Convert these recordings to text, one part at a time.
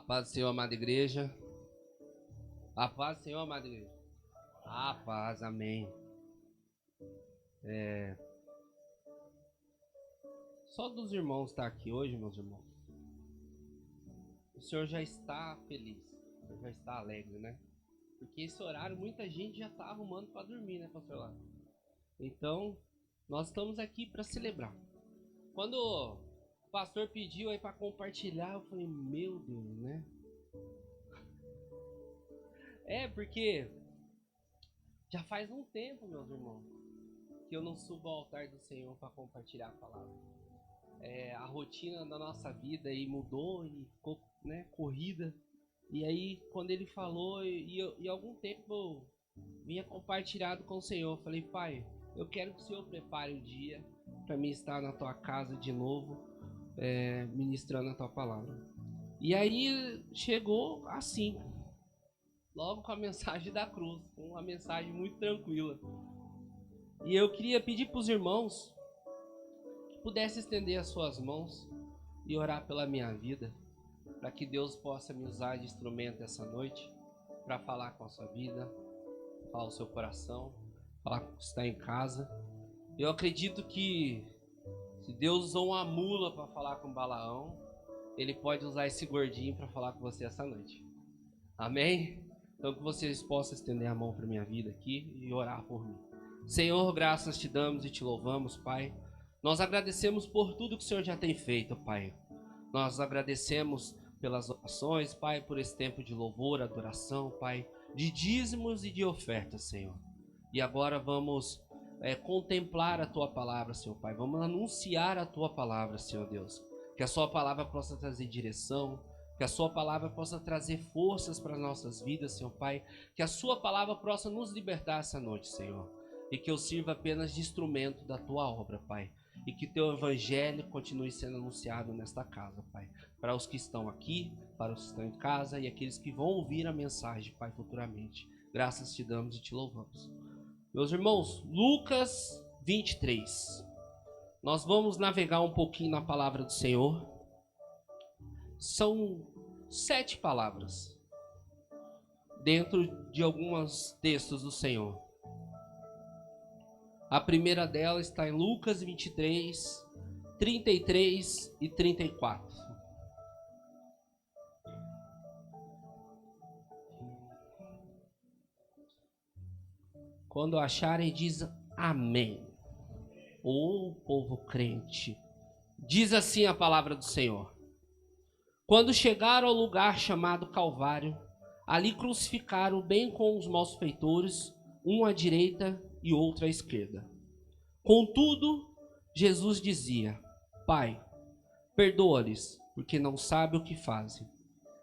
A paz do Senhor, amada igreja. A paz do Senhor, amada igreja. A paz, amém. Só dos irmãos estar aqui hoje, meus irmãos. O Senhor já está feliz, o Senhor já está alegre, né? Porque esse horário muita gente já está arrumando para dormir, né, pastor lá? Então, nós estamos aqui para celebrar. Quando o pastor pediu aí para compartilhar, eu falei, meu Deus, né? Porque já faz um tempo, meus irmãos, que eu não subo ao altar do Senhor para compartilhar a palavra. A rotina da nossa vida aí mudou e ficou, né, corrida. E aí, quando ele falou, e algum tempo eu vinha compartilhado com o Senhor. Falei, Pai, eu quero que o Senhor prepare o dia para mim estar na tua casa de novo, ministrando a tua palavra. E aí chegou assim, logo com a mensagem da cruz, uma mensagem muito tranquila. E eu queria pedir para os irmãos que pudessem estender as suas mãos e orar pela minha vida, para que Deus possa me usar de instrumento essa noite para falar com a sua vida, falar o seu coração, falar com você está em casa. Eu acredito que se Deus usou uma mula para falar com Balaão, Ele pode usar esse gordinho para falar com você essa noite. Amém? Então que vocês possam estender a mão para minha vida aqui e orar por mim. Senhor, graças te damos e te louvamos, Pai. Nós agradecemos por tudo que o Senhor já tem feito, Pai. Nós agradecemos pelas orações, Pai, por esse tempo de louvor, adoração, Pai, de dízimos e de ofertas, Senhor. E agora vamos contemplar a Tua palavra, Senhor, Pai. Vamos anunciar a Tua palavra, Senhor Deus. Que a Sua palavra possa trazer direção, que a Sua palavra possa trazer forças para as nossas vidas, Senhor Pai. Que a Sua palavra possa nos libertar essa noite, Senhor. E que eu sirva apenas de instrumento da Tua obra, Pai. E que Teu evangelho continue sendo anunciado nesta casa, Pai. Para os que estão aqui, para os que estão em casa e aqueles que vão ouvir a mensagem, Pai, futuramente. Graças te damos e te louvamos. Meus irmãos, Lucas 23. Nós vamos navegar um pouquinho na palavra do Senhor. São 7 palavras dentro de alguns textos do Senhor. A primeira delas está em Lucas 23, 33 e 34. Quando acharem, diz amém. Ô povo crente, diz assim a palavra do Senhor. Quando chegaram ao lugar chamado Calvário, ali crucificaram bem com os malfeitores, um à direita e outro à esquerda. Contudo, Jesus dizia, Pai, perdoa-lhes, porque não sabem o que fazem.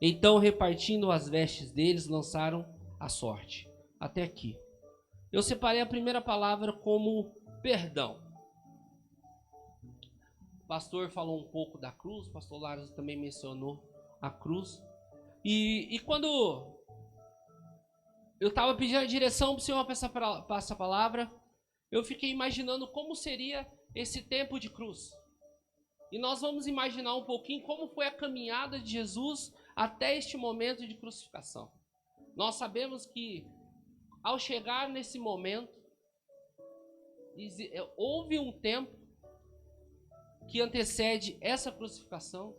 Então, repartindo as vestes deles, lançaram a sorte. Até aqui. Eu separei a primeira palavra como perdão. O pastor falou um pouco da cruz, o pastor Laros também mencionou a cruz. E quando eu estava pedindo a direção para o Senhor para essa palavra, eu fiquei imaginando como seria esse tempo de cruz. E nós vamos imaginar um pouquinho como foi a caminhada de Jesus até este momento de crucificação. Nós sabemos que ao chegar nesse momento, houve um tempo que antecede essa crucificação,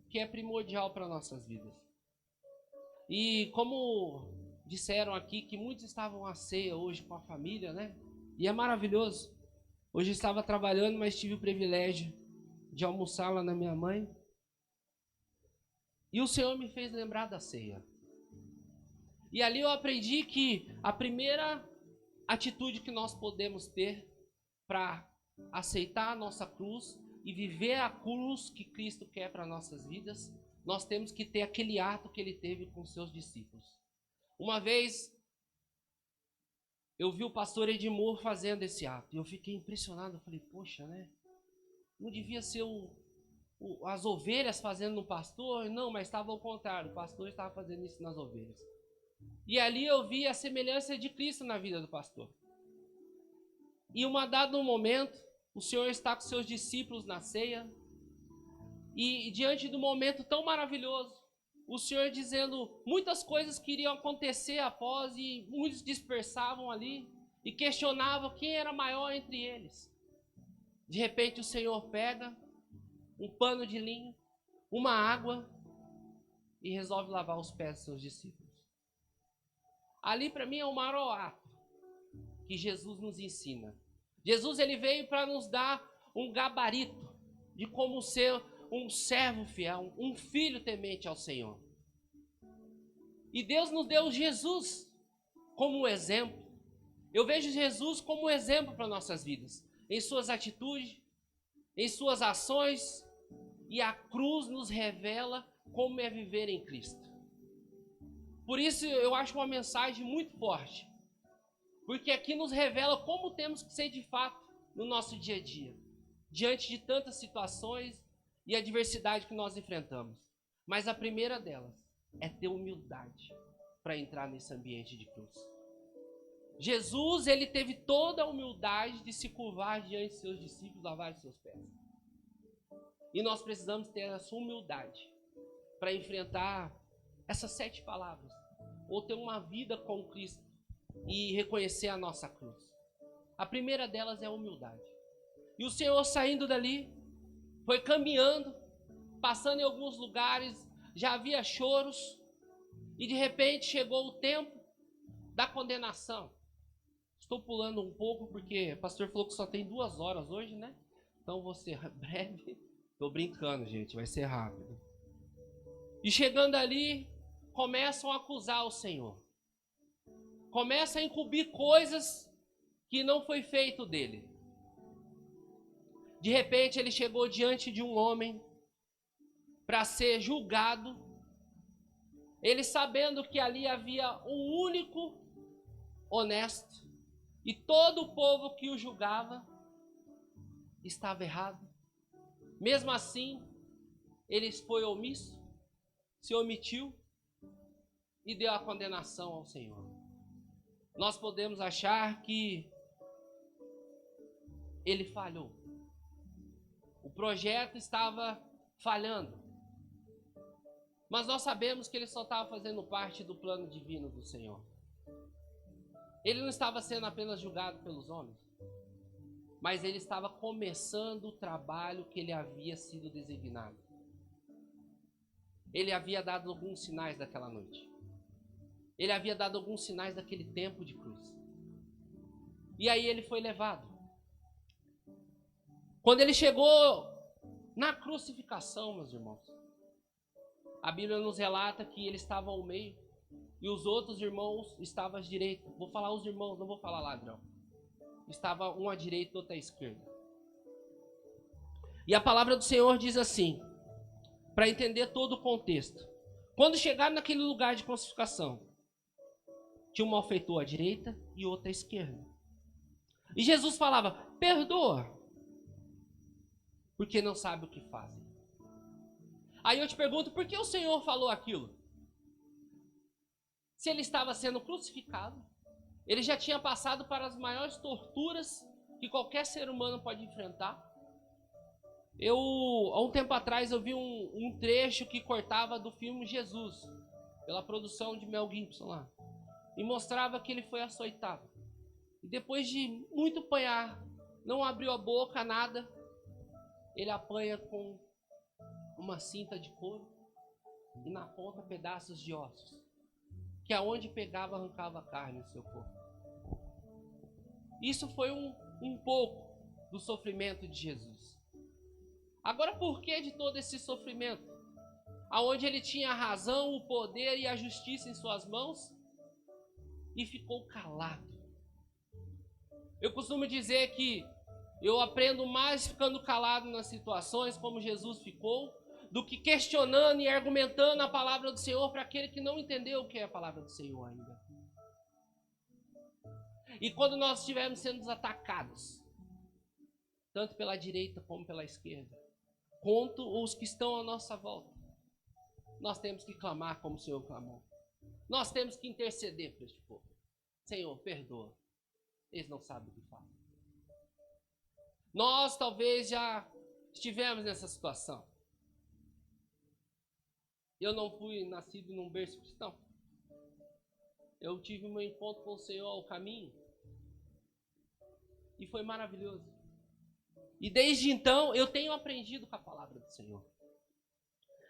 que é primordial para nossas vidas. E como disseram aqui que muitos estavam à ceia hoje com a família, né? E é maravilhoso. Hoje eu estava trabalhando, mas tive o privilégio de almoçar lá na minha mãe. E o Senhor me fez lembrar da ceia. E ali eu aprendi que a primeira atitude que nós podemos ter para aceitar a nossa cruz e viver a cruz que Cristo quer para nossas vidas, nós temos que ter aquele ato que Ele teve com seus discípulos. Uma vez eu vi o pastor Edmur fazendo esse ato e eu fiquei impressionado. Eu falei, poxa, né? Não devia ser as ovelhas fazendo no pastor? Não, mas estava ao contrário. O pastor estava fazendo isso nas ovelhas. E ali eu vi a semelhança de Cristo na vida do pastor. E dado momento, o Senhor está com seus discípulos na ceia. E diante do momento tão maravilhoso, o Senhor dizendo muitas coisas que iriam acontecer após, e muitos dispersavam ali e questionavam quem era maior entre eles. De repente o Senhor pega um pano de linho, uma água e resolve lavar os pés dos seus discípulos. Ali para mim é o maior ato que Jesus nos ensina. Jesus ele veio para nos dar um gabarito de como ser um servo fiel, um filho temente ao Senhor. E Deus nos deu Jesus como exemplo. Eu vejo Jesus como exemplo para nossas vidas, em suas atitudes, em suas ações, e a cruz nos revela como é viver em Cristo. Por isso eu acho uma mensagem muito forte, porque aqui nos revela como temos que ser de fato no nosso dia a dia, diante de tantas situações e adversidade que nós enfrentamos. Mas a primeira delas é ter humildade para entrar nesse ambiente de cruz. Jesus, ele teve toda a humildade de se curvar diante de seus discípulos, lavar os seus pés. E nós precisamos ter essa humildade para enfrentar essas 7 palavras, ou ter uma vida com Cristo e reconhecer a nossa cruz. A primeira delas é a humildade. E o Senhor, saindo dali, foi caminhando, passando em alguns lugares, já havia choros, e de repente chegou o tempo da condenação. Estou pulando um pouco porque o pastor falou que só tem 2 horas hoje, né? Então vou ser breve. Estou brincando, gente, vai ser rápido. E chegando ali, começam a acusar o Senhor. Começam a encobrir coisas que não foi feito dele. De repente ele chegou diante de um homem para ser julgado. Ele sabendo que ali havia um único honesto. E todo o povo que o julgava estava errado. Mesmo assim, ele foi omisso, se omitiu e deu a condenação ao Senhor. Nós podemos achar que ele falhou. O projeto estava falhando. Mas nós sabemos que ele só estava fazendo parte do plano divino do Senhor. Ele não estava sendo apenas julgado pelos homens, mas ele estava começando o trabalho que ele havia sido designado. Ele havia dado alguns sinais daquela noite. Ele havia dado alguns sinais daquele tempo de cruz. E aí ele foi levado. Quando ele chegou na crucificação, meus irmãos, a Bíblia nos relata que ele estava ao meio e os outros irmãos estavam à direita. Vou falar os irmãos, não vou falar ladrão. Estava um à direita e outro à esquerda. E a palavra do Senhor diz assim, para entender todo o contexto. Quando chegaram naquele lugar de crucificação, tinha um malfeitor à direita e outro à esquerda. E Jesus falava, perdoa, porque não sabe o que fazem. Aí eu te pergunto, por que o Senhor falou aquilo? Se ele estava sendo crucificado, ele já tinha passado para as maiores torturas que qualquer ser humano pode enfrentar. Há um tempo atrás, eu vi um trecho que cortava do filme Jesus, pela produção de Mel Gibson lá, e mostrava que ele foi açoitado. E depois de muito apanhar, não abriu a boca, nada, ele apanha com uma cinta de couro e na ponta pedaços de ossos, que aonde pegava arrancava carne do seu corpo. Isso foi um pouco do sofrimento de Jesus. Agora, por que de todo esse sofrimento? Aonde ele tinha a razão, o poder e a justiça em suas mãos e ficou calado. Eu costumo dizer que eu aprendo mais ficando calado nas situações como Jesus ficou, do que questionando e argumentando a palavra do Senhor para aquele que não entendeu o que é a palavra do Senhor ainda. E quando nós estivermos sendo atacados, tanto pela direita como pela esquerda, quanto os que estão à nossa volta, nós temos que clamar como o Senhor clamou. Nós temos que interceder para este povo. Senhor, perdoa. Eles não sabem o que falam. Nós talvez já estivemos nessa situação. Eu não fui nascido num berço cristão. Eu tive meu encontro com o Senhor ao caminho. E foi maravilhoso. E desde então eu tenho aprendido com a palavra do Senhor.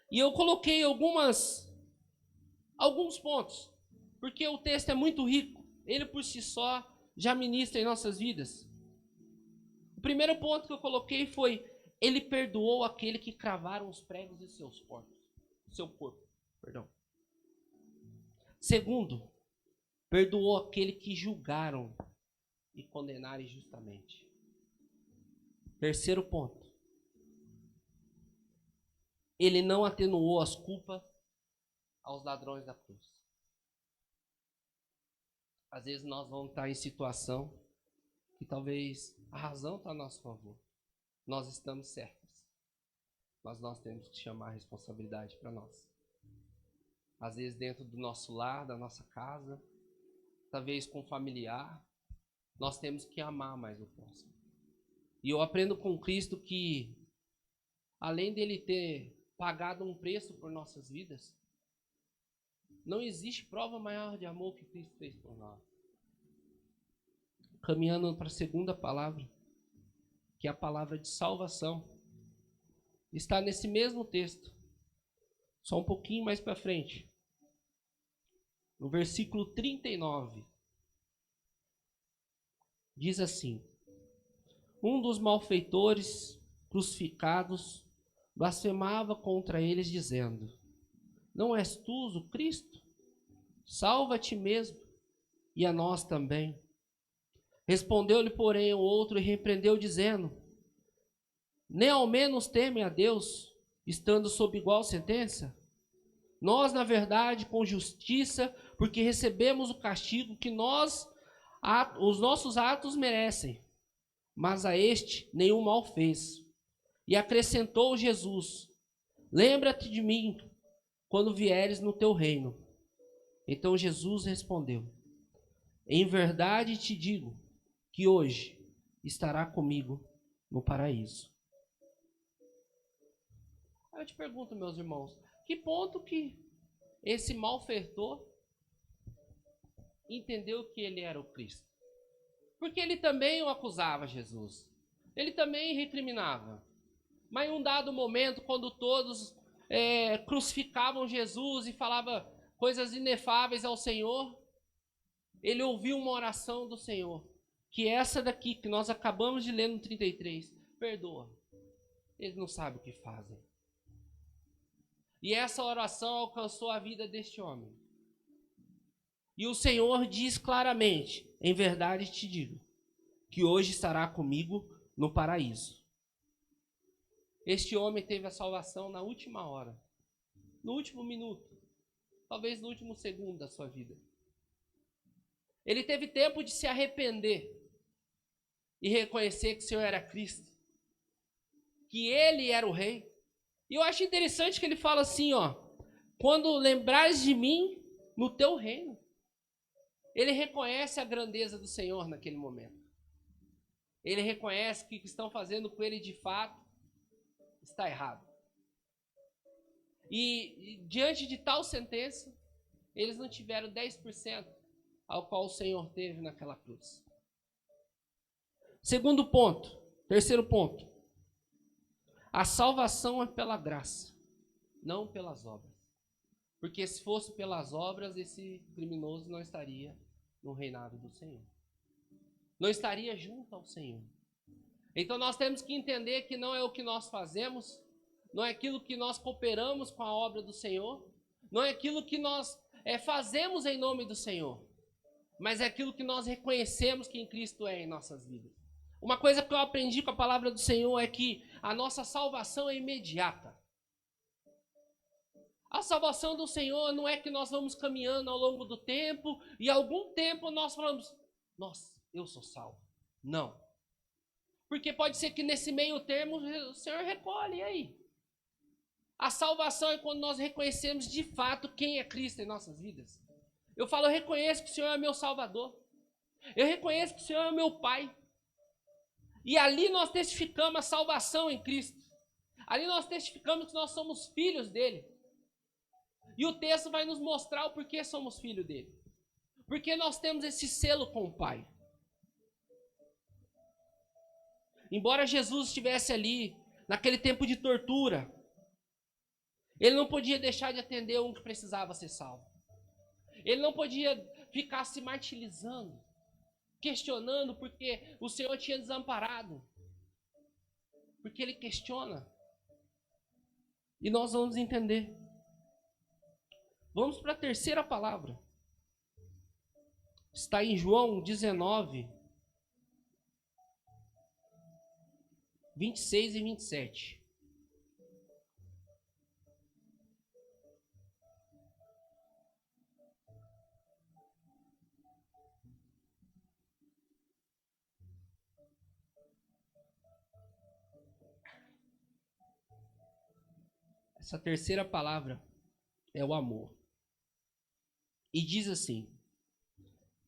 E eu coloquei alguns pontos. Porque o texto é muito rico. Ele por si só já ministra em nossas vidas. O primeiro ponto que eu coloquei foi: ele perdoou aquele que cravaram os pregos em seu corpo. Segundo, perdoou aquele que julgaram e condenaram injustamente. Terceiro ponto, ele não atenuou as culpas aos ladrões da cruz. Às vezes nós vamos estar em situação que talvez a razão está a nosso favor. Nós estamos certos. Mas nós temos que chamar a responsabilidade para nós. Às vezes dentro do nosso lar, da nossa casa, talvez com um familiar, nós temos que amar mais o próximo. E eu aprendo com Cristo que, além dele ter pagado um preço por nossas vidas, não existe prova maior de amor que Cristo fez por nós. Caminhando para a segunda palavra, que é a palavra de salvação, está nesse mesmo texto, só um pouquinho mais para frente, no versículo 39, diz assim: um dos malfeitores crucificados blasfemava contra eles, dizendo: não és tu o Cristo? Salva a ti mesmo e a nós também. Respondeu-lhe, porém, o outro e repreendeu, dizendo: nem ao menos temem a Deus, estando sob igual sentença? Nós, na verdade, com justiça, porque recebemos o castigo que os nossos atos merecem, mas a este nenhum mal fez. E acrescentou Jesus: lembra-te de mim quando vieres no teu reino. Então Jesus respondeu: em verdade te digo que hoje estará comigo no paraíso. Eu te pergunto, meus irmãos, que ponto que esse malfeitor entendeu que ele era o Cristo? Porque ele também o acusava, Jesus. Ele também recriminava. Mas em um dado momento, quando todos crucificavam Jesus e falavam coisas inefáveis ao Senhor, ele ouviu uma oração do Senhor, que é essa daqui, que nós acabamos de ler no 33. Perdoa. Eles não sabem o que fazem. E essa oração alcançou a vida deste homem. E o Senhor diz claramente: em verdade te digo, que hoje estará comigo no paraíso. Este homem teve a salvação na última hora, no último minuto, talvez no último segundo da sua vida. Ele teve tempo de se arrepender e reconhecer que o Senhor era Cristo, que Ele era o Rei. E eu acho interessante que ele fala assim, quando lembrares de mim no teu reino. Ele reconhece a grandeza do Senhor naquele momento. Ele reconhece que o que estão fazendo com ele de fato está errado. E diante de tal sentença, eles não tiveram 10% ao qual o Senhor teve naquela cruz. Terceiro ponto. A salvação é pela graça, não pelas obras. Porque se fosse pelas obras, esse criminoso não estaria no reinado do Senhor. Não estaria junto ao Senhor. Então nós temos que entender que não é o que nós fazemos, não é aquilo que nós cooperamos com a obra do Senhor, não é aquilo que nós fazemos em nome do Senhor, mas é aquilo que nós reconhecemos que em Cristo é em nossas vidas. Uma coisa que eu aprendi com a palavra do Senhor é que a nossa salvação é imediata. A salvação do Senhor não é que nós vamos caminhando ao longo do tempo e algum tempo nós falamos: nossa, eu sou salvo. Não. Porque pode ser que nesse meio termo o Senhor recolhe, e aí? A salvação é quando nós reconhecemos de fato quem é Cristo em nossas vidas. Eu falo: eu reconheço que o Senhor é meu Salvador. Eu reconheço que o Senhor é meu Pai. E ali nós testificamos a salvação em Cristo. Ali nós testificamos que nós somos filhos dele. E o texto vai nos mostrar o porquê somos filhos dele. Porque nós temos esse selo com o Pai. Embora Jesus estivesse ali, naquele tempo de tortura, ele não podia deixar de atender um que precisava ser salvo. Ele não podia ficar se martirizando, questionando porque o Senhor tinha desamparado. Porque ele questiona. E nós vamos entender. Vamos para a terceira palavra. Está em João 19, 26 e 27. Essa terceira palavra é o amor. E diz assim: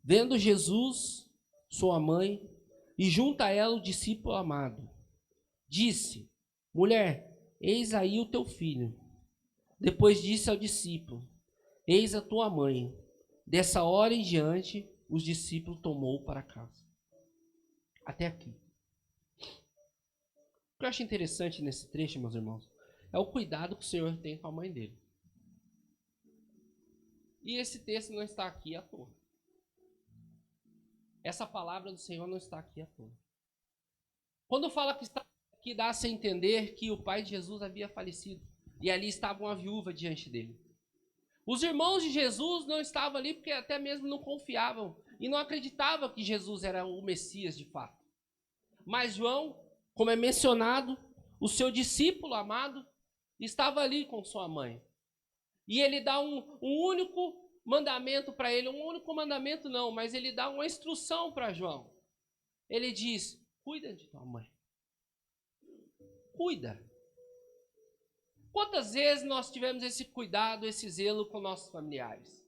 vendo Jesus, sua mãe, e junto a ela o discípulo amado, disse: mulher, eis aí o teu filho. Depois disse ao discípulo: eis a tua mãe. Dessa hora em diante, os discípulos tomou para casa. Até aqui. O que eu acho interessante nesse trecho, meus irmãos, é o cuidado que o Senhor tem com a mãe dele. E esse texto não está aqui à toa. Essa palavra do Senhor não está aqui à toa. Quando fala que está aqui, dá-se a entender que o pai de Jesus havia falecido. E ali estava uma viúva diante dele. Os irmãos de Jesus não estavam ali porque até mesmo não confiavam e não acreditavam que Jesus era o Messias de fato. Mas João, como é mencionado, o seu discípulo amado estava ali com sua mãe. E ele dá um único mandamento para ele, um único mandamento não, mas ele dá uma instrução para João. Ele diz: cuida de tua mãe. Cuida. Quantas vezes nós tivemos esse cuidado, esse zelo com nossos familiares?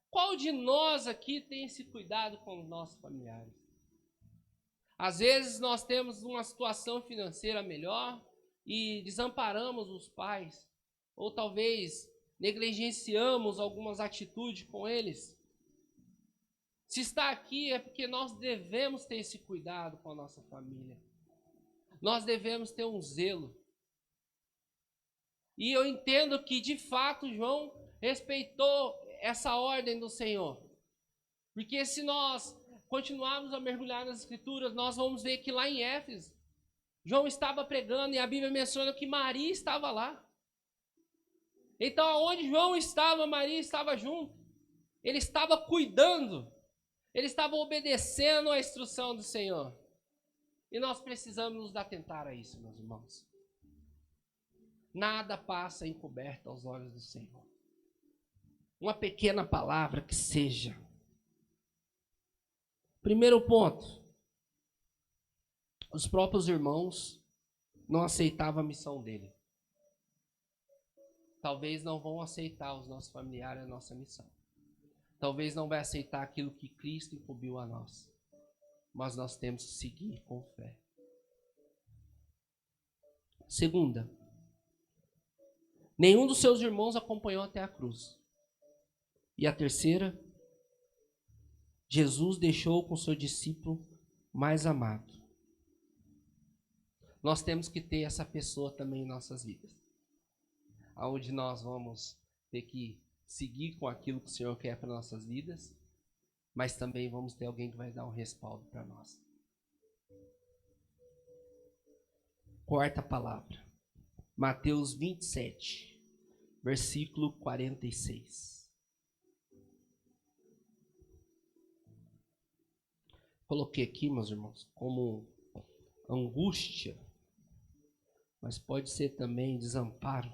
Qual de nós aqui tem esse cuidado com os nossos familiares? Às vezes nós temos uma situação financeira melhor e desamparamos os pais, ou talvez negligenciamos algumas atitudes com eles. Se está aqui é porque nós devemos ter esse cuidado com a nossa família. Nós devemos ter um zelo. E eu entendo que de fato João respeitou essa ordem do Senhor. Porque se nós continuarmos a mergulhar nas Escrituras, nós vamos ver que lá em Éfeso, João estava pregando e a Bíblia menciona que Maria estava lá. Então, aonde João estava, Maria estava junto. Ele estava cuidando. Ele estava obedecendo à instrução do Senhor. E nós precisamos nos atentar a isso, meus irmãos. Nada passa encoberto aos olhos do Senhor. Uma pequena palavra que seja. Primeiro ponto. Os próprios irmãos não aceitavam a missão dele. Talvez não vão aceitar os nossos familiares a nossa missão. Talvez não vai aceitar aquilo que Cristo incumbiu a nós. Mas nós temos que seguir com fé. Segunda, nenhum dos seus irmãos acompanhou até a cruz. E a terceira, Jesus deixou com seu discípulo mais amado. Nós temos que ter essa pessoa também em nossas vidas. Onde nós vamos ter que seguir com aquilo que o Senhor quer para nossas vidas, mas também vamos ter alguém que vai dar um respaldo para nós. Quarta palavra, Mateus 27, versículo 46. Coloquei aqui, meus irmãos, como angústia, mas pode ser também desamparo.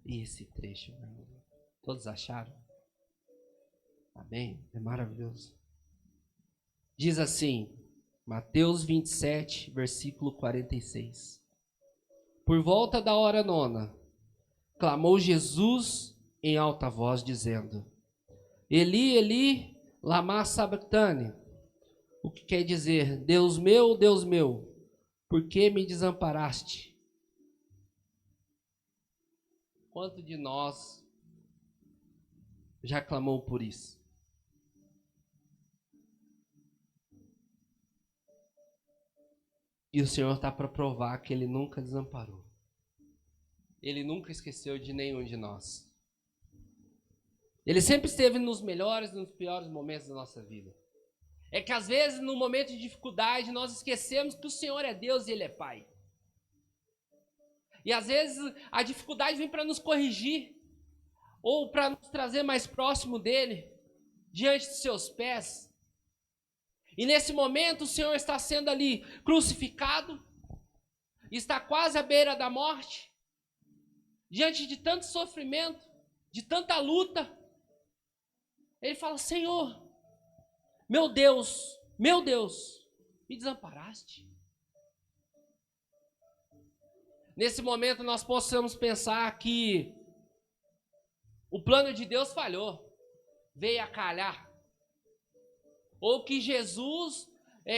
E esse trecho, meu irmão, todos acharam? Amém? É maravilhoso. Diz assim, Mateus 27, versículo 46. Por volta da hora nona, clamou Jesus em alta voz, dizendo: Eli, Eli, lama sabachthani. O que quer dizer: Deus meu, por que me desamparaste? Quanto de nós já clamou por isso? E o Senhor está para provar que Ele nunca desamparou. Ele nunca esqueceu de nenhum de nós. Ele sempre esteve nos melhores e nos piores momentos da nossa vida. É que às vezes, no momento de dificuldade, nós esquecemos que o Senhor é Deus e Ele é Pai. E às vezes a dificuldade vem para nos corrigir, ou para nos trazer mais próximo dEle, diante de seus pés. E nesse momento o Senhor está sendo ali crucificado, está quase à beira da morte, diante de tanto sofrimento, de tanta luta. Ele fala: Senhor, meu Deus, me desamparaste? Nesse momento nós possamos pensar que o plano de Deus falhou, veio a calhar. Ou que Jesus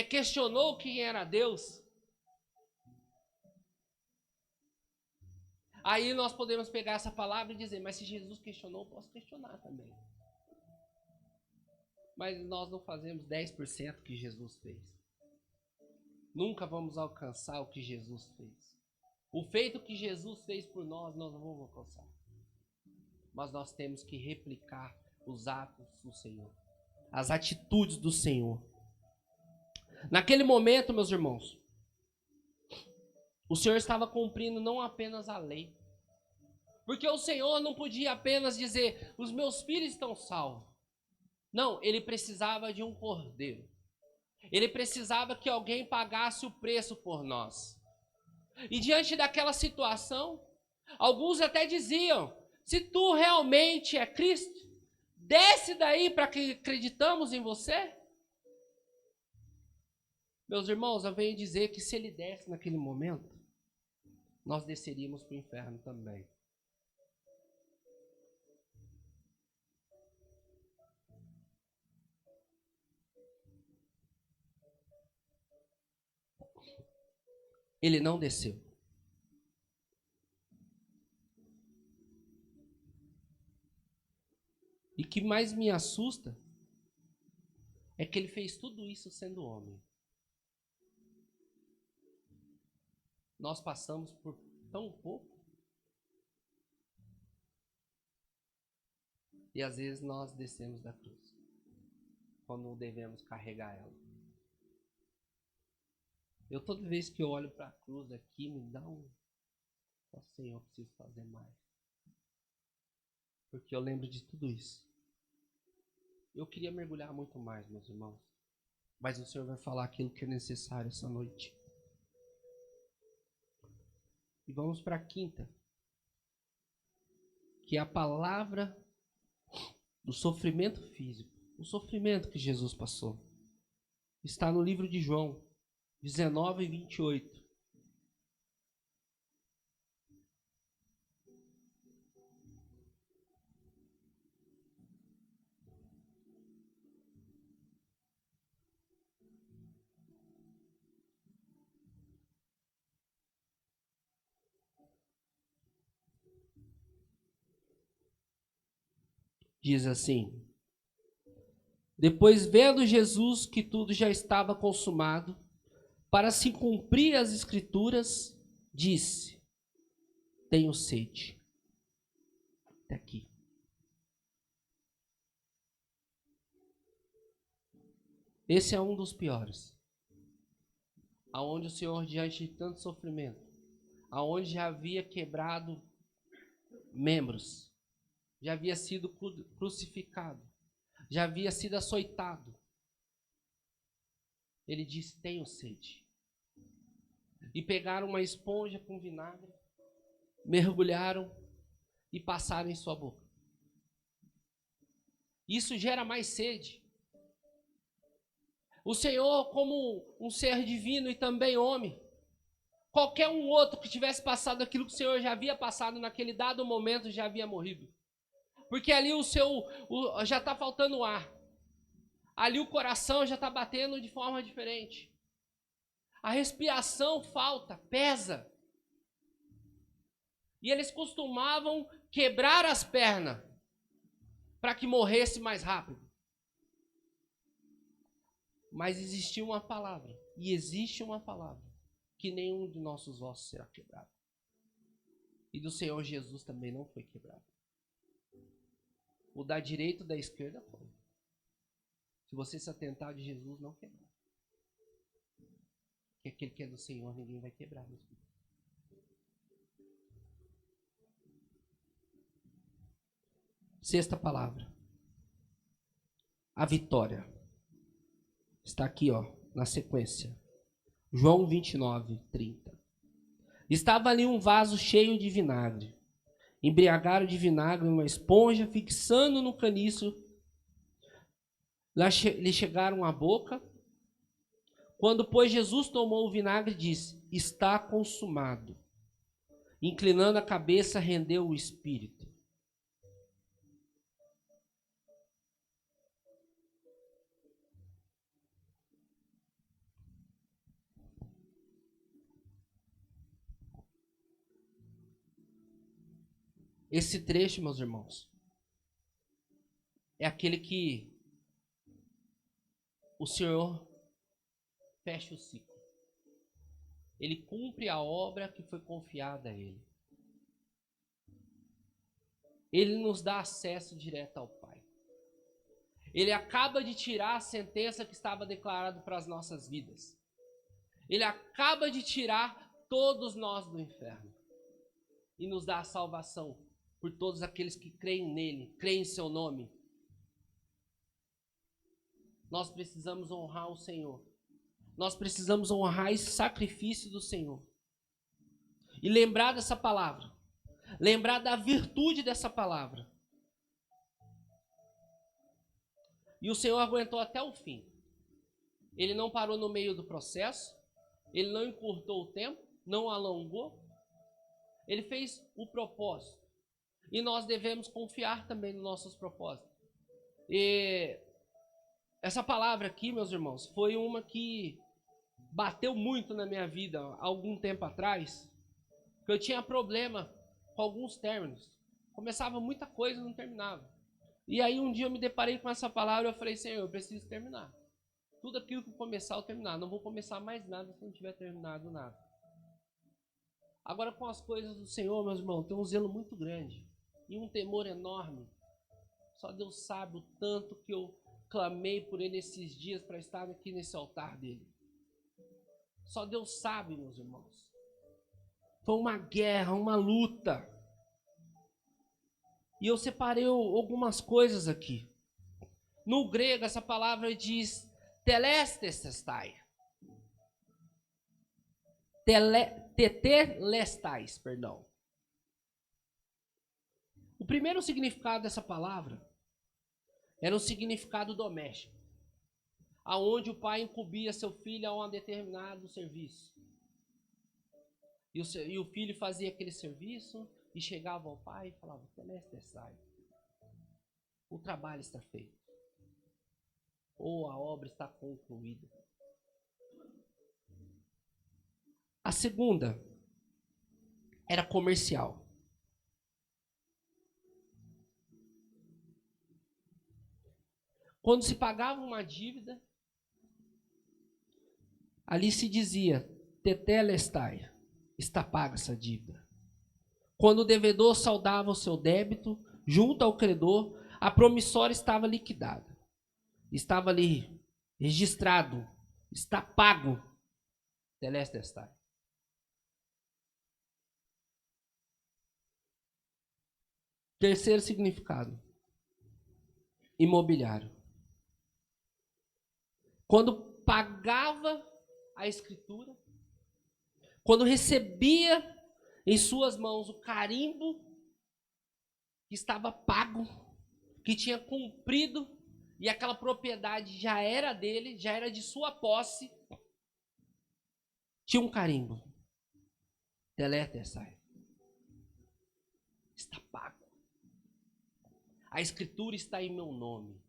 questionou quem era Deus. Aí nós podemos pegar essa palavra e dizer: mas se Jesus questionou, eu posso questionar também. Mas nós não fazemos 10% que Jesus fez. Nunca vamos alcançar o que Jesus fez. O feito que Jesus fez por nós não vamos alcançar. Mas nós temos que replicar os atos do Senhor, as atitudes do Senhor. Naquele momento, meus irmãos, o Senhor estava cumprindo não apenas a lei, porque o Senhor não podia apenas dizer: os meus filhos estão salvos. Não, ele precisava de um cordeiro. Ele precisava que alguém pagasse o preço por nós. E diante daquela situação, alguns até diziam: se tu realmente é Cristo, desce daí para que acreditamos em você. Meus irmãos, eu venho dizer que se ele desce naquele momento, nós desceríamos para o inferno também. Ele não desceu. E o que mais me assusta é que ele fez tudo isso sendo homem. Nós passamos por tão pouco. E às vezes nós descemos da cruz, quando devemos carregar ela. Toda vez que eu olho para a cruz aqui, me dá Senhor, eu preciso fazer mais. Porque eu lembro de tudo isso. Eu queria mergulhar muito mais, meus irmãos. Mas o Senhor vai falar aquilo que é necessário essa noite. E vamos para a quinta, que é a palavra do sofrimento físico. O sofrimento que Jesus passou. Está no livro de João 19 e 28. Diz assim: depois, vendo Jesus que tudo já estava consumado, para se cumprir as Escrituras, disse: tenho sede. Até aqui. Esse é um dos piores. Aonde o Senhor, diante de tanto sofrimento, aonde já havia quebrado membros, já havia sido crucificado, já havia sido açoitado, ele disse: tenho sede. E pegaram uma esponja com vinagre, mergulharam e passaram em sua boca. Isso gera mais sede. O Senhor, como um ser divino e também homem, qualquer um outro que tivesse passado aquilo que o Senhor já havia passado naquele dado momento, já havia morrido. Porque ali já está faltando ar. Ali o coração já está batendo de forma diferente. A respiração falta, pesa. E eles costumavam quebrar as pernas para que morresse mais rápido. Mas existia uma palavra, e existe uma palavra, que nenhum de nossos ossos será quebrado. E do Senhor Jesus também não foi quebrado. O da direita e da esquerda foi. Se você se atentar de Jesus, não quebrar. Porque aquele que é do Senhor, ninguém vai quebrar. Sexta palavra. A vitória. Está aqui, na sequência. João 29, 30. Estava ali um vaso cheio de vinagre. Embriagaram de vinagre uma esponja, fixando no caniço. Lá lhe chegaram à boca. Quando, pois, Jesus tomou o vinagre, disse: está consumado. Inclinando a cabeça, rendeu o espírito. Esse trecho, meus irmãos, é aquele que o Senhor fecha o ciclo. Ele cumpre a obra que foi confiada a Ele. Ele nos dá acesso direto ao Pai. Ele acaba de tirar a sentença que estava declarada para as nossas vidas. Ele acaba de tirar todos nós do inferno. E nos dá a salvação por todos aqueles que creem nele, creem em seu nome. Nós precisamos honrar o Senhor. Nós precisamos honrar esse sacrifício do Senhor. E lembrar dessa palavra. Lembrar da virtude dessa palavra. E o Senhor aguentou até o fim. Ele não parou no meio do processo. Ele não encurtou o tempo. Não alongou. Ele fez o propósito. E nós devemos confiar também nos nossos propósitos. E essa palavra aqui, meus irmãos, foi uma que bateu muito na minha vida há algum tempo atrás. Que eu tinha problema com alguns términos. Começava muita coisa e não terminava. E aí um dia eu me deparei com essa palavra e eu falei: Senhor, eu preciso terminar. Tudo aquilo que eu começar, eu terminar. Não vou começar mais nada se não tiver terminado nada. Agora, com as coisas do Senhor, meus irmãos, tem um zelo muito grande. E um temor enorme. Só Deus sabe o tanto que eu clamei por Ele esses dias para estar aqui nesse altar dele. Só Deus sabe, meus irmãos. Foi uma guerra, uma luta. E eu separei algumas coisas aqui. No grego, essa palavra diz telestestai. Tetelestais, perdão. O primeiro significado dessa palavra era um significado doméstico, aonde o pai incumbia seu filho a um determinado serviço. E o filho fazia aquele serviço e chegava ao pai e falava: telestestai. O trabalho está feito. Ou a obra está concluída. A segunda era comercial. Quando se pagava uma dívida, ali se dizia: tetelestai, está paga essa dívida. Quando o devedor saldava o seu débito junto ao credor, a promissória estava liquidada. Estava ali registrado, está pago. Telestestai. Terceiro significado: imobiliário. Quando pagava a escritura, quando recebia em suas mãos o carimbo que estava pago, que tinha cumprido, e aquela propriedade já era dele, já era de sua posse, tinha um carimbo. Teletestai. Está pago. A Escritura está em meu nome.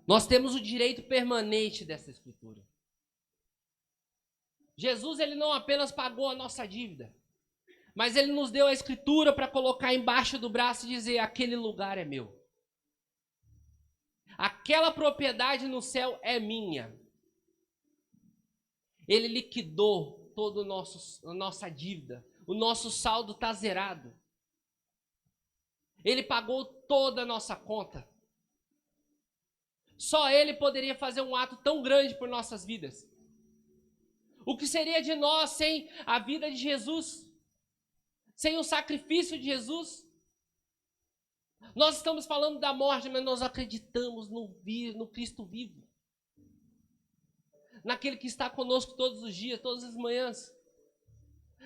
Nós temos o direito permanente dessa Escritura. Jesus, ele não apenas pagou a nossa dívida, mas ele nos deu a Escritura para colocar embaixo do braço e dizer: aquele lugar é meu. Aquela propriedade no céu é minha. Ele liquidou toda a nossa dívida. O nosso saldo está zerado. Ele pagou toda a nossa conta. Só Ele poderia fazer um ato tão grande por nossas vidas. O que seria de nós sem a vida de Jesus? Sem o sacrifício de Jesus? Nós estamos falando da morte, mas nós acreditamos no Cristo vivo. Naquele que está conosco todos os dias, todas as manhãs.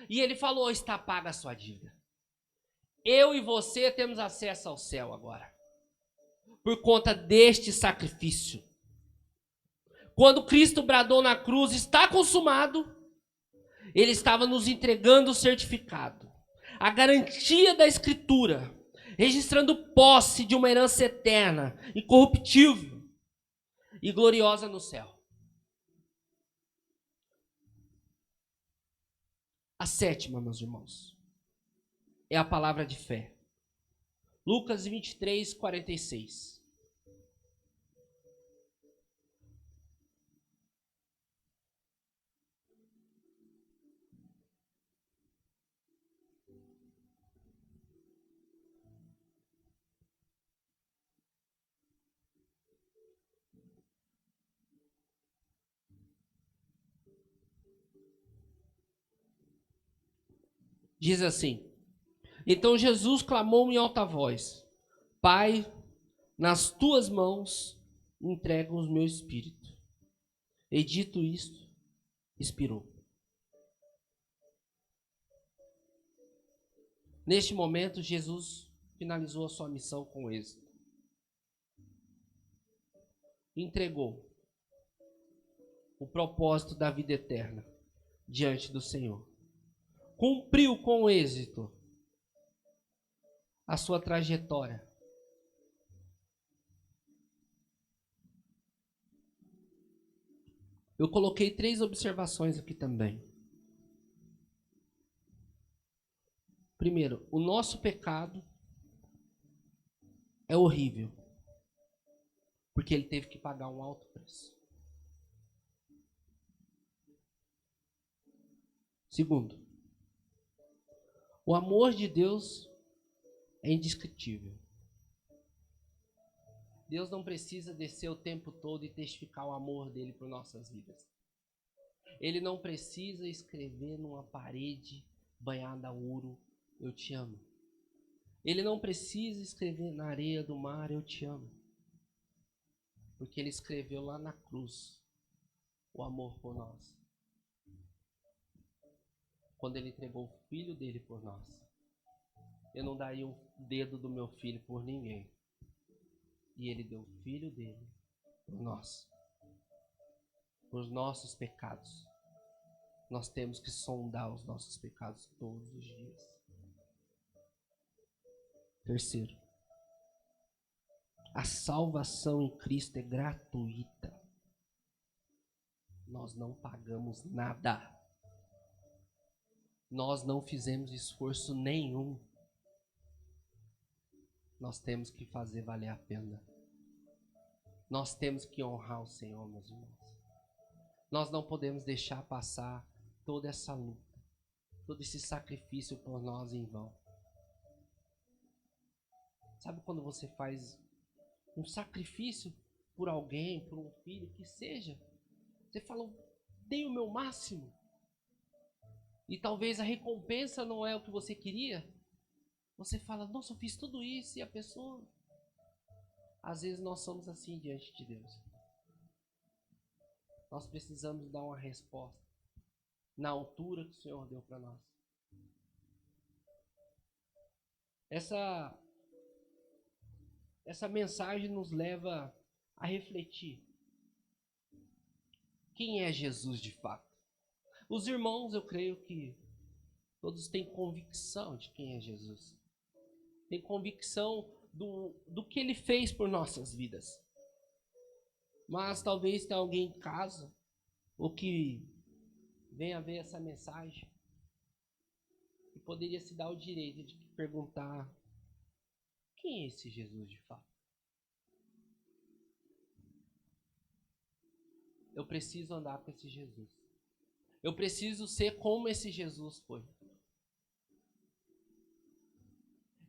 E Ele falou: está paga a sua dívida. Eu e você temos acesso ao céu agora. Por conta deste sacrifício. Quando Cristo bradou na cruz: está consumado, Ele estava nos entregando o certificado, a garantia da Escritura, registrando posse de uma herança eterna, incorruptível e gloriosa no céu. A sétima, meus irmãos, é a palavra de fé. Lucas 23, 46. Diz assim: então Jesus clamou em alta voz: Pai, nas tuas mãos entrego o meu espírito. E dito isto, expirou. Neste momento, Jesus finalizou a sua missão com êxito. Entregou o propósito da vida eterna diante do Senhor. Cumpriu com êxito a sua trajetória. Eu coloquei 3 observações aqui também. Primeiro, o nosso pecado é horrível, porque ele teve que pagar um alto preço. Segundo, o amor de Deus é indescritível. Deus não precisa descer o tempo todo e testificar o amor dele por nossas vidas. Ele não precisa escrever numa parede banhada a ouro: eu te amo. Ele não precisa escrever na areia do mar: eu te amo. Porque ele escreveu lá na cruz o amor por nós. Quando ele entregou o filho dele por nós. Eu não daria um dedo do meu filho por ninguém. E ele deu o filho dele por nós. Por os nossos pecados. Nós temos que sondar os nossos pecados todos os dias. Terceiro, a salvação em Cristo é gratuita. Nós não pagamos nada. Nós não fizemos esforço nenhum. Nós temos que fazer valer a pena. Nós temos que honrar o Senhor, meus irmãos. Nós não podemos deixar passar toda essa luta, todo esse sacrifício por nós em vão. Sabe quando você faz um sacrifício por alguém, por um filho, que seja? Você fala: dei o meu máximo. E talvez a recompensa não é o que você queria. Você fala: nossa, eu fiz tudo isso. E a pessoa... Às vezes nós somos assim diante de Deus. Nós precisamos dar uma resposta na altura que o Senhor deu para nós. Essa mensagem nos leva a refletir. Quem é Jesus de fato? Os irmãos, eu creio que todos têm convicção de quem é Jesus. tem convicção do que Ele fez por nossas vidas. Mas talvez tenha alguém em casa, ou que venha ver essa mensagem, e poderia se dar o direito de perguntar: quem é esse Jesus de fato? Eu preciso andar com esse Jesus. Eu preciso ser como esse Jesus foi.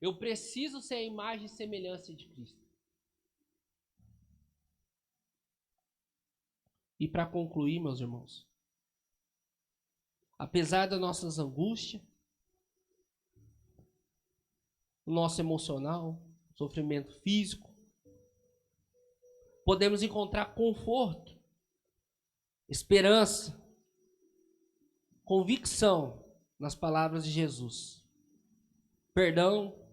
Eu preciso ser a imagem e semelhança de Cristo. E para concluir, meus irmãos, apesar das nossas angústias, o nosso emocional, sofrimento físico, podemos encontrar conforto, esperança, convicção nas palavras de Jesus. Perdão,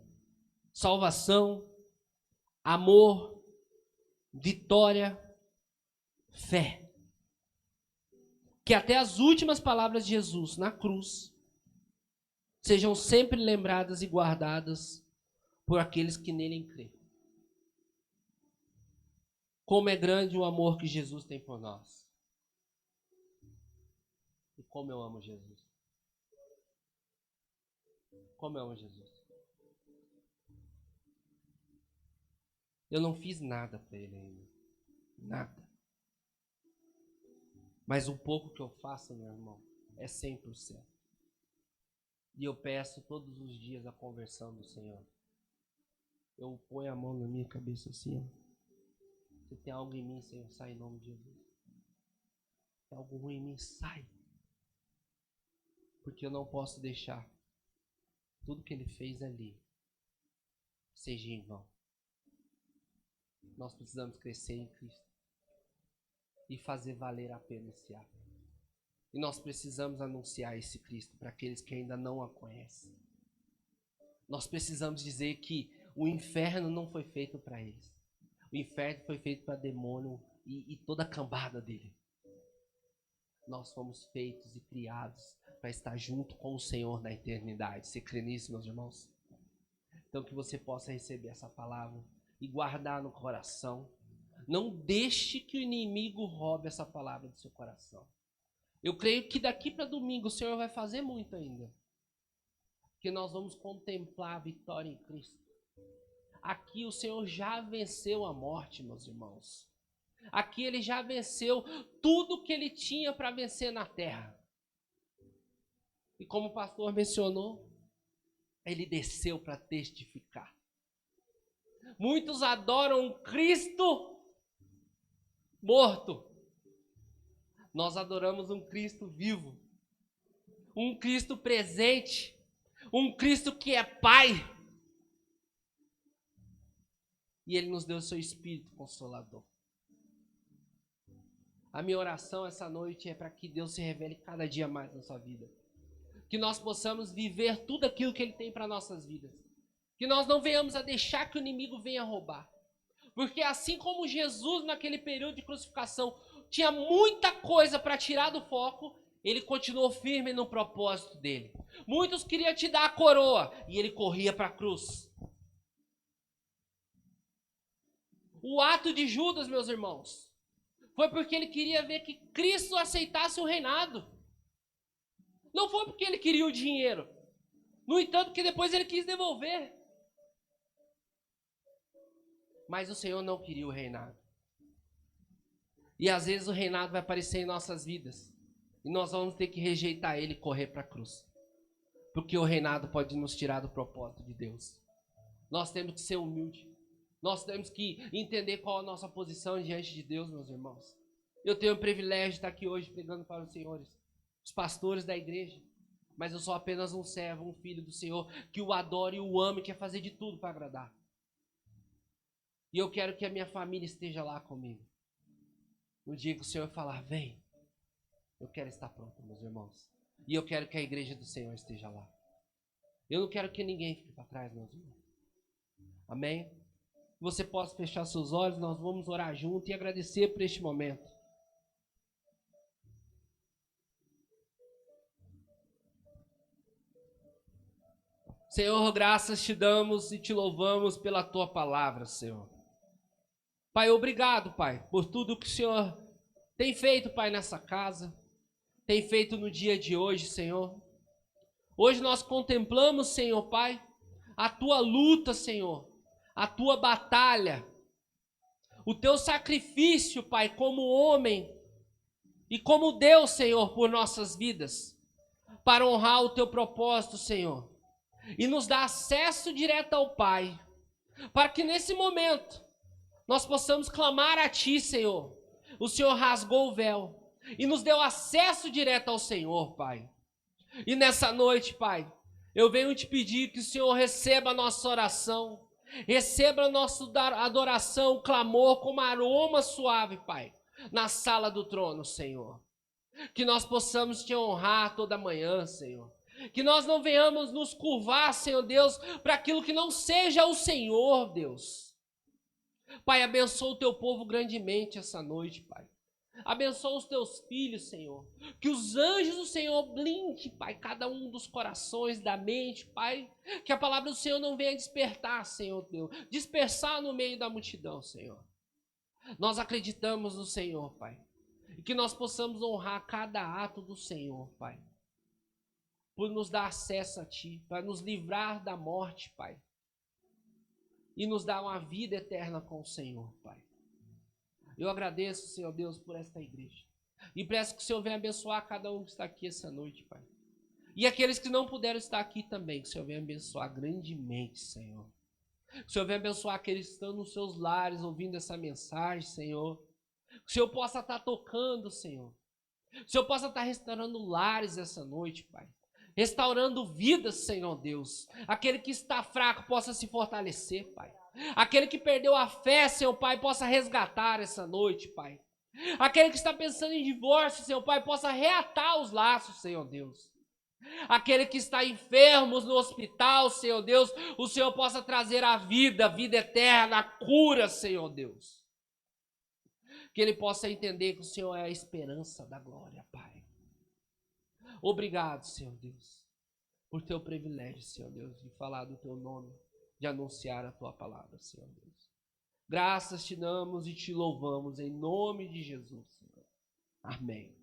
salvação, amor, vitória, fé. Que até as últimas palavras de Jesus na cruz sejam sempre lembradas e guardadas por aqueles que nele creem. Como é grande o amor que Jesus tem por nós. E como eu amo Jesus. Como eu amo Jesus. Eu não fiz nada para ele ainda. Nada. Mas o pouco que eu faço, meu irmão, é 100%. E eu peço todos os dias a conversão do Senhor. Eu ponho a mão na minha cabeça assim, ó. Se tem algo em mim, Senhor, sai em nome de Jesus. Se tem algo ruim em mim, sai. Porque eu não posso deixar tudo que Ele fez ali seja em vão. Nós precisamos crescer em Cristo e fazer valer a pena esse ato. E nós precisamos anunciar esse Cristo para aqueles que ainda não a conhecem. Nós precisamos dizer que o inferno não foi feito para eles. O inferno foi feito para demônio e toda a cambada dele. Nós fomos feitos e criados para estar junto com o Senhor na eternidade. Você crê nisso, meus irmãos? Então que você possa receber essa palavra e guardar no coração. Não deixe que o inimigo roube essa palavra do seu coração. Eu creio que daqui para domingo o Senhor vai fazer muito ainda. Que nós vamos contemplar a vitória em Cristo. Aqui o Senhor já venceu a morte, meus irmãos. Aqui Ele já venceu tudo que Ele tinha para vencer na terra. E como o pastor mencionou, Ele desceu para testificar. Muitos adoram um Cristo morto. Nós adoramos um Cristo vivo. Um Cristo presente. Um Cristo que é Pai. E Ele nos deu o seu Espírito Consolador. A minha oração essa noite é para que Deus se revele cada dia mais na sua vida. Que nós possamos viver tudo aquilo que Ele tem para nossas vidas. Que nós não venhamos a deixar que o inimigo venha roubar. Porque assim como Jesus naquele período de crucificação tinha muita coisa para tirar do foco, Ele continuou firme no propósito dele. Muitos queriam te dar a coroa e Ele corria para a cruz. O ato de Judas, meus irmãos, foi porque ele queria ver que Cristo aceitasse o reinado. Não foi porque ele queria o dinheiro. No entanto, que depois ele quis devolver. Mas o Senhor não queria o reinado. E às vezes o reinado vai aparecer em nossas vidas. E nós vamos ter que rejeitar ele e correr para a cruz. Porque o reinado pode nos tirar do propósito de Deus. Nós temos que ser humildes. Nós temos que entender qual a nossa posição diante de Deus, meus irmãos. Eu tenho o privilégio de estar aqui hoje pregando para os senhores, os pastores da igreja. Mas eu sou apenas um servo, um filho do Senhor, que o adora e o ama e quer fazer de tudo para agradar. E eu quero que a minha família esteja lá comigo. No dia que o Senhor falar, vem, eu quero estar pronto, meus irmãos. E eu quero que a igreja do Senhor esteja lá. Eu não quero que ninguém fique para trás, meus irmãos. Amém? Você possa fechar seus olhos, nós vamos orar junto e agradecer por este momento. Senhor, graças te damos e te louvamos pela tua palavra, Senhor. Pai, obrigado, Pai, por tudo que o Senhor tem feito, Pai, nessa casa, tem feito no dia de hoje, Senhor. Hoje nós contemplamos, Senhor, Pai, a tua luta, Senhor, a tua batalha, o teu sacrifício, Pai, como homem e como Deus, Senhor, por nossas vidas, para honrar o teu propósito, Senhor, e nos dar acesso direto ao Pai, para que nesse momento nós possamos clamar a Ti, Senhor. O Senhor rasgou o véu e nos deu acesso direto ao Senhor, Pai. E nessa noite, Pai, eu venho te pedir que o Senhor receba a nossa oração, receba a nossa adoração, clamor como aroma suave, Pai, na sala do trono, Senhor. Que nós possamos te honrar toda manhã, Senhor. Que nós não venhamos nos curvar, Senhor Deus, para aquilo que não seja o Senhor, Deus. Pai, abençoa o teu povo grandemente essa noite, Pai. Abençoa os teus filhos, Senhor. Que os anjos do Senhor blindem, Pai, cada um dos corações, da mente, Pai. Que a palavra do Senhor não venha despertar, Senhor Deus. Dispersar no meio da multidão, Senhor. Nós acreditamos no Senhor, Pai. E que nós possamos honrar cada ato do Senhor, Pai. Por nos dar acesso a Ti, para nos livrar da morte, Pai. E nos dar uma vida eterna com o Senhor, Pai. Eu agradeço, Senhor Deus, por esta igreja. E peço que o Senhor venha abençoar cada um que está aqui essa noite, Pai. E aqueles que não puderam estar aqui também, que o Senhor venha abençoar grandemente, Senhor. Que o Senhor venha abençoar aqueles que estão nos seus lares ouvindo essa mensagem, Senhor. Que o Senhor possa estar tocando, Senhor. Que o Senhor possa estar restaurando lares essa noite, Pai. Restaurando vidas, Senhor Deus. Aquele que está fraco possa se fortalecer, Pai. Aquele que perdeu a fé, Senhor Pai, possa resgatar essa noite, Pai. Aquele que está pensando em divórcio, Senhor Pai, possa reatar os laços, Senhor Deus. Aquele que está enfermo no hospital, Senhor Deus, o Senhor possa trazer a vida eterna, a cura, Senhor Deus. Que ele possa entender que o Senhor é a esperança da glória, Pai. Obrigado, Senhor Deus, por teu privilégio, Senhor Deus, de falar do teu nome, de anunciar a tua palavra, Senhor Deus. Graças te damos e te louvamos em nome de Jesus, Senhor. Amém.